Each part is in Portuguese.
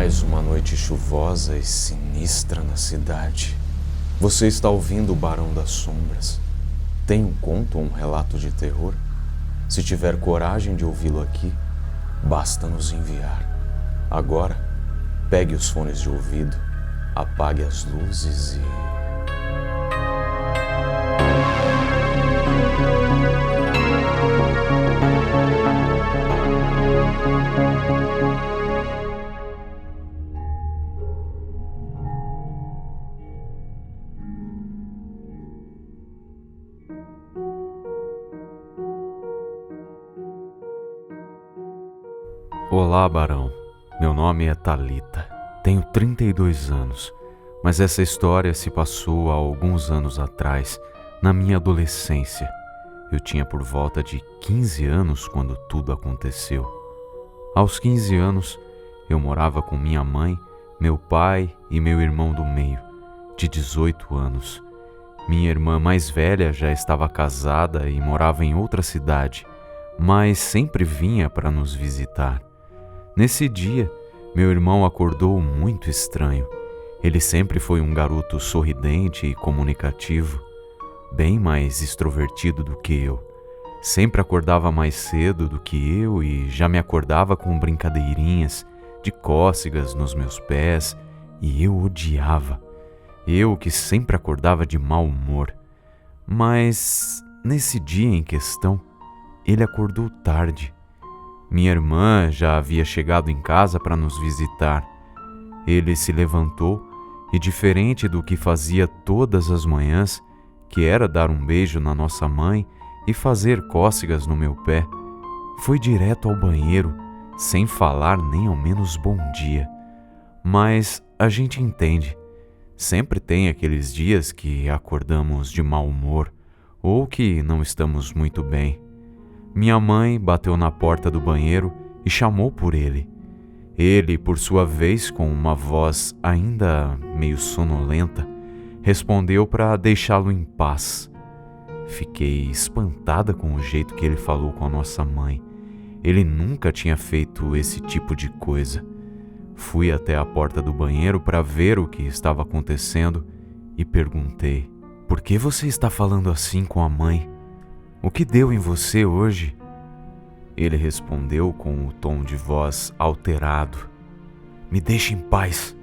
Mais uma noite chuvosa e sinistra na cidade. Você está ouvindo o Barão das Sombras. Tem um conto ou um relato de terror? Se tiver coragem de ouvi-lo aqui, basta nos enviar. Agora, pegue os fones de ouvido, apague as luzes e... Olá, Barão. Meu nome é Thalita. Tenho 32 anos, mas essa história se passou há alguns anos atrás, na minha adolescência. Eu tinha por volta de 15 anos quando tudo aconteceu. Aos 15 anos, eu morava com minha mãe, meu pai e meu irmão do meio, de 18 anos. Minha irmã mais velha já estava casada e morava em outra cidade, mas sempre vinha para nos visitar. Nesse dia, meu irmão acordou muito estranho. Ele sempre foi um garoto sorridente e comunicativo, bem mais extrovertido do que eu. Sempre acordava mais cedo do que eu e já me acordava com brincadeirinhas de cócegas nos meus pés, e eu odiava. Eu que sempre acordava de mau humor. Mas, nesse dia em questão, ele acordou tarde. Minha irmã já havia chegado em casa para nos visitar. Ele se levantou e, diferente do que fazia todas as manhãs, que era dar um beijo na nossa mãe e fazer cócegas no meu pé, foi direto ao banheiro, sem falar nem ao menos bom dia. Mas a gente entende. Sempre tem aqueles dias que acordamos de mau humor ou que não estamos muito bem. Minha mãe bateu na porta do banheiro e chamou por ele. Ele, por sua vez, com uma voz ainda meio sonolenta, respondeu para deixá-lo em paz. Fiquei espantada com o jeito que ele falou com a nossa mãe. Ele nunca tinha feito esse tipo de coisa. Fui até a porta do banheiro para ver o que estava acontecendo e perguntei: "Por que você está falando assim com a mãe? O que deu em você hoje?" Ele respondeu com o tom de voz alterado: "Me deixe em paz,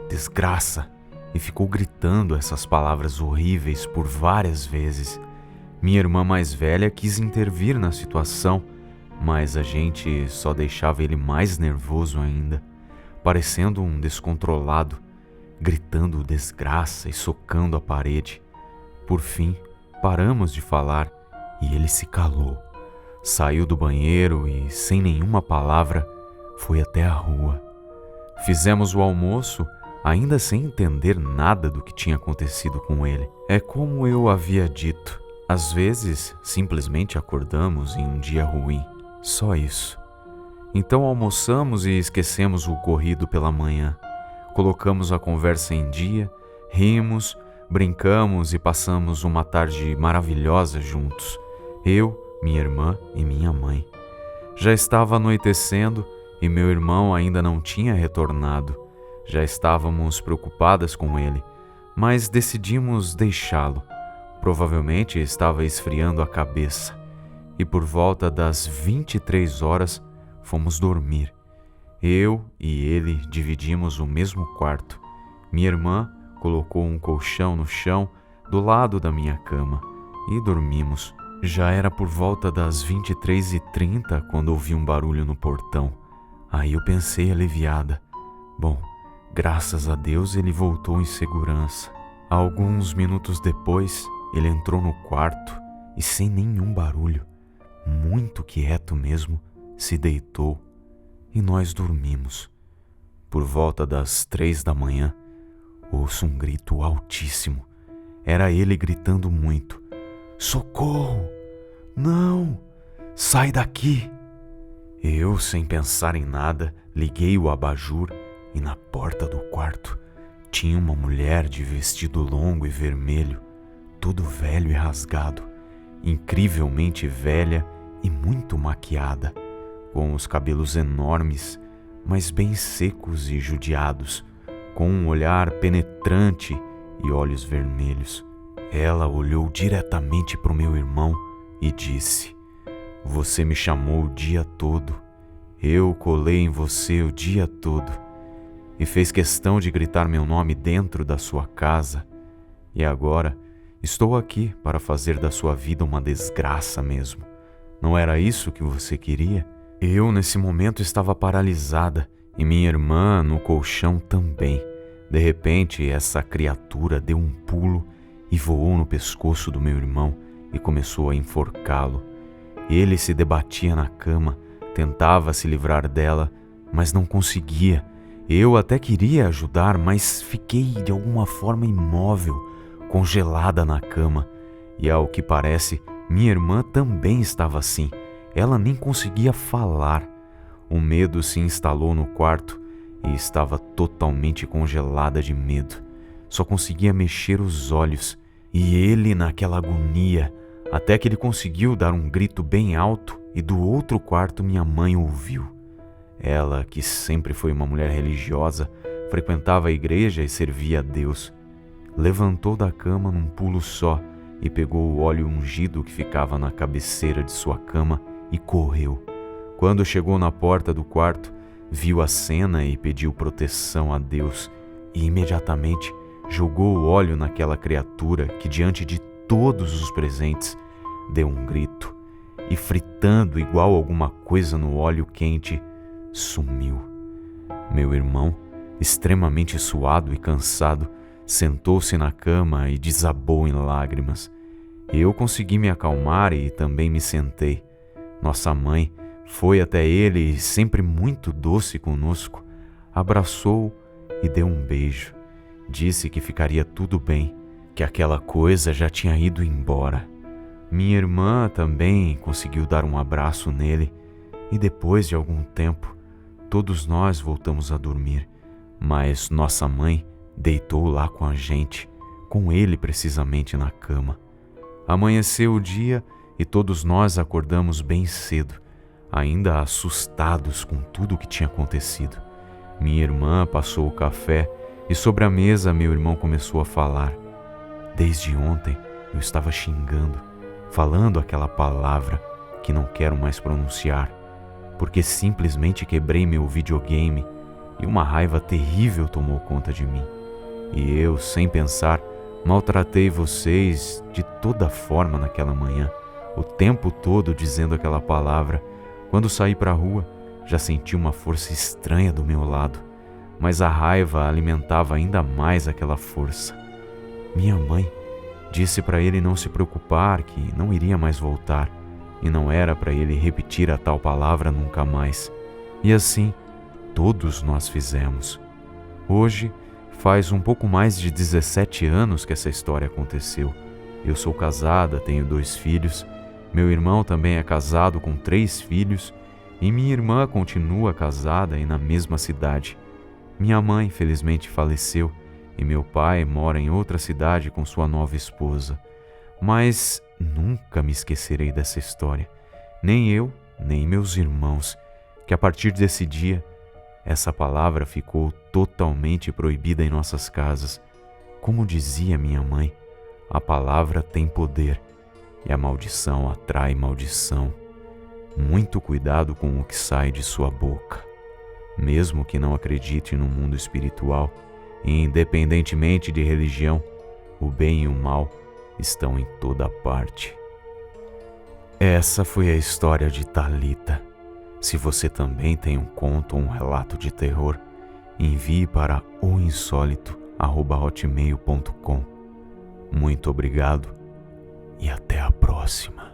desgraça!" E ficou gritando essas palavras horríveis por várias vezes. Minha irmã mais velha quis intervir na situação, mas a gente só deixava ele mais nervoso ainda, parecendo um descontrolado, gritando desgraça e socando a parede. Por fim, paramos de falar e ele se calou. Saiu do banheiro e, sem nenhuma palavra, foi até a rua. Fizemos o almoço, ainda sem entender nada do que tinha acontecido com ele. É como eu havia dito, às vezes simplesmente acordamos em um dia ruim, só isso. Então almoçamos e esquecemos o ocorrido pela manhã. Colocamos a conversa em dia, rimos, brincamos e passamos uma tarde maravilhosa juntos. Eu, minha irmã e minha mãe. Já estava anoitecendo e meu irmão ainda não tinha retornado. Já estávamos preocupadas com ele, mas decidimos deixá-lo. Provavelmente estava esfriando a cabeça. E por volta das 23 horas, fomos dormir. Eu e ele dividimos o mesmo quarto. Minha irmã colocou um colchão no chão do lado da minha cama e dormimos. Já era por volta das 23h30 quando ouvi um barulho no portão. Aí eu pensei aliviada. Bom, graças a Deus ele voltou em segurança. Alguns minutos depois, ele entrou no quarto e, sem nenhum barulho, muito quieto mesmo, se deitou e nós dormimos. Por volta das 3 da manhã, ouço um grito altíssimo. Era ele gritando muito: "Socorro! Não! Sai daqui!" Eu, sem pensar em nada, liguei o abajur e na porta do quarto tinha uma mulher de vestido longo e vermelho, todo velho e rasgado, incrivelmente velha e muito maquiada, com os cabelos enormes, mas bem secos e judiados, com um olhar penetrante e olhos vermelhos. Ela olhou diretamente para o meu irmão e disse: "Você me chamou o dia todo. Eu colei em você o dia todo. E fez questão de gritar meu nome dentro da sua casa. E agora estou aqui para fazer da sua vida uma desgraça mesmo. Não era isso que você queria?" Eu, nesse momento, estava paralisada e minha irmã no colchão também. De repente, essa criatura deu um pulo e voou no pescoço do meu irmão e começou a enforcá-lo. Ele se debatia na cama, tentava se livrar dela, mas não conseguia. Eu até queria ajudar, mas fiquei de alguma forma imóvel, congelada na cama. E ao que parece, minha irmã também estava assim. Ela nem conseguia falar. O medo se instalou no quarto e estava totalmente congelada de medo. Só conseguia mexer os olhos. E ele naquela agonia, até que ele conseguiu dar um grito bem alto e do outro quarto minha mãe ouviu. Ela, que sempre foi uma mulher religiosa, frequentava a igreja e servia a Deus. Levantou da cama num pulo só e pegou o óleo ungido que ficava na cabeceira de sua cama e correu. Quando chegou na porta do quarto, viu a cena e pediu proteção a Deus e imediatamente jogou o óleo naquela criatura que, diante de todos os presentes, deu um grito e, fritando igual alguma coisa no óleo quente, sumiu. Meu irmão, extremamente suado e cansado, sentou-se na cama e desabou em lágrimas. Eu consegui me acalmar e também me sentei. Nossa mãe foi até ele e, sempre muito doce conosco, abraçou-o e deu um beijo. Disse que ficaria tudo bem, que aquela coisa já tinha ido embora. Minha irmã também conseguiu dar um abraço nele e depois de algum tempo, todos nós voltamos a dormir, mas nossa mãe deitou lá com a gente, com ele precisamente na cama. Amanheceu o dia e todos nós acordamos bem cedo, ainda assustados com tudo o que tinha acontecido. Minha irmã passou o café e sobre a mesa meu irmão começou a falar. Desde ontem eu estava xingando, falando aquela palavra que não quero mais pronunciar, porque simplesmente quebrei meu videogame e uma raiva terrível tomou conta de mim. E eu, sem pensar, maltratei vocês de toda forma naquela manhã, o tempo todo dizendo aquela palavra. Quando saí para a rua, já senti uma força estranha do meu lado, mas a raiva alimentava ainda mais aquela força. Minha mãe disse para ele não se preocupar, que não iria mais voltar, e não era para ele repetir a tal palavra nunca mais. E assim, todos nós fizemos. Hoje, faz um pouco mais de 17 anos que essa história aconteceu. Eu sou casada, tenho 2 filhos, meu irmão também é casado com 3 filhos e minha irmã continua casada e na mesma cidade. Minha mãe, felizmente, faleceu e meu pai mora em outra cidade com sua nova esposa. Mas nunca me esquecerei dessa história, nem eu, nem meus irmãos, que a partir desse dia, essa palavra ficou totalmente proibida em nossas casas. Como dizia minha mãe, a palavra tem poder e a maldição atrai maldição. Muito cuidado com o que sai de sua boca. Mesmo que não acredite no mundo espiritual, e independentemente de religião, o bem e o mal estão em toda parte. Essa foi a história de Thalita. Se você também tem um conto ou um relato de terror, envie para oinsólito@hotmail.com. Muito obrigado e até a próxima.